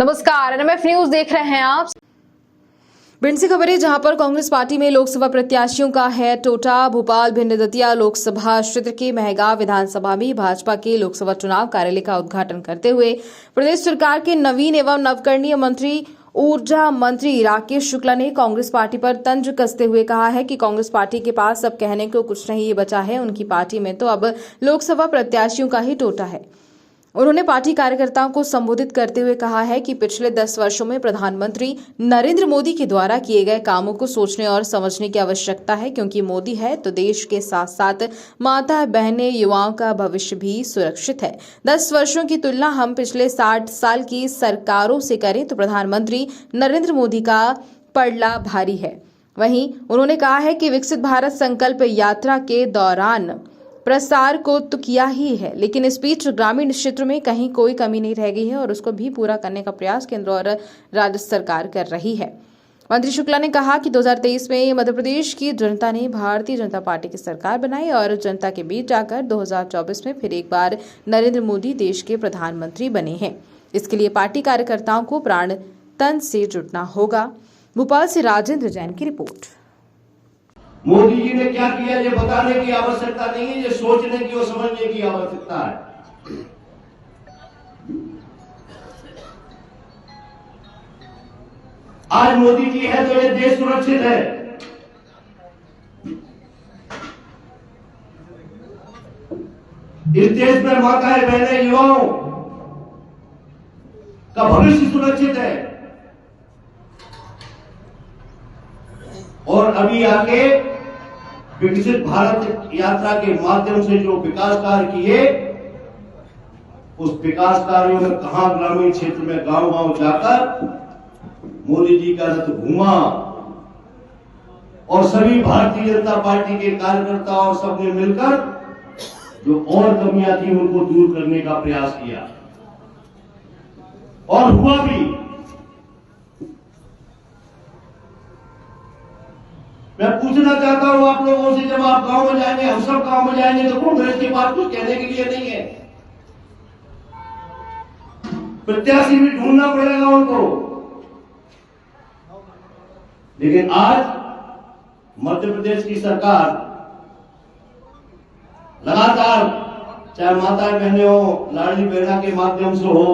नमस्कार, NMF news देख रहे हैं आप। भिंड से खबर है, जहां पर कांग्रेस पार्टी में लोकसभा प्रत्याशियों का है टोटा। भोपाल भिंड दतिया लोकसभा क्षेत्र के महगांव विधानसभा में भाजपा के लोकसभा चुनाव कार्यालय का उद्घाटन करते हुए प्रदेश सरकार के नवीन एवं नवकरणीय मंत्री ऊर्जा मंत्री राकेश शुक्ला ने कांग्रेस पार्टी पर तंज कसते हुए कहा है कि कांग्रेस पार्टी के पास अब कहने को कुछ नहीं बचा है। उनकी पार्टी में तो अब लोकसभा प्रत्याशियों का ही टोटा है। उन्होंने पार्टी कार्यकर्ताओं को संबोधित करते हुए कहा है कि पिछले 10 वर्षों में प्रधानमंत्री नरेंद्र मोदी के द्वारा किए गए कामों को सोचने और समझने की आवश्यकता है, क्योंकि मोदी है तो देश के साथ साथ माता बहनें युवाओं का भविष्य भी सुरक्षित है। 10 वर्षों की तुलना हम पिछले 60 साल की सरकारों से करें तो प्रधानमंत्री नरेंद्र मोदी का पलड़ा भारी है। वहीं उन्होंने कहा है कि विकसित भारत संकल्प यात्रा के दौरान प्रसार को तो किया ही है, लेकिन इस बीच ग्रामीण क्षेत्र में कहीं कोई कमी नहीं रह गई है और उसको भी पूरा करने का प्रयास केंद्र और राज्य सरकार कर रही है। मंत्री शुक्ला ने कहा कि 2023 में मध्य प्रदेश की जनता ने भारतीय जनता पार्टी की सरकार बनाई और जनता के बीच जाकर 2024 में फिर एक बार नरेंद्र मोदी देश के प्रधानमंत्री बने हैं। इसके लिए पार्टी कार्यकर्ताओं को प्राण तन से जुटना होगा। भोपाल से राजेंद्र जैन की रिपोर्ट। मोदी जी ने क्या किया ये बताने की आवश्यकता नहीं है, ये सोचने की और समझने की आवश्यकता है। आज मोदी जी है तो ये देश सुरक्षित है। इस देश में माताएं बहनें युवाओं का भविष्य सुरक्षित है और अभी आगे विकसित भारत यात्रा के माध्यम से जो विकास कार्य किए, उस विकास कार्यों में कहां ग्रामीण क्षेत्र में गांव-गांव जाकर मोदी जी का रथ घूमा और सभी भारतीय जनता पार्टी के कार्यकर्ता और सबने मिलकर जो और कमियां थी उनको दूर करने का प्रयास किया और हुआ भी। मैं पूछना चाहता हूं आप लोगों से, जब आप गांव में जाएंगे, हम सब गांव में जाएंगे, तो कांग्रेस के पास कुछ कहने के लिए नहीं है। प्रत्याशी भी ढूंढना पड़ेगा उनको। लेकिन आज मध्य प्रदेश की सरकार लगातार, चाहे माताएं बहनें हो, लाडली बहना के माध्यम से हो,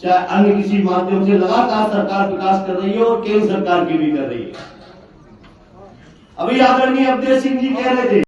चाहे अन्य किसी माध्यम से, लगातार सरकार विकास कर रही है और केंद्र सरकार की भी कर रही है। अभी आदरणीय अवधेश सिंह जी कह रहे थे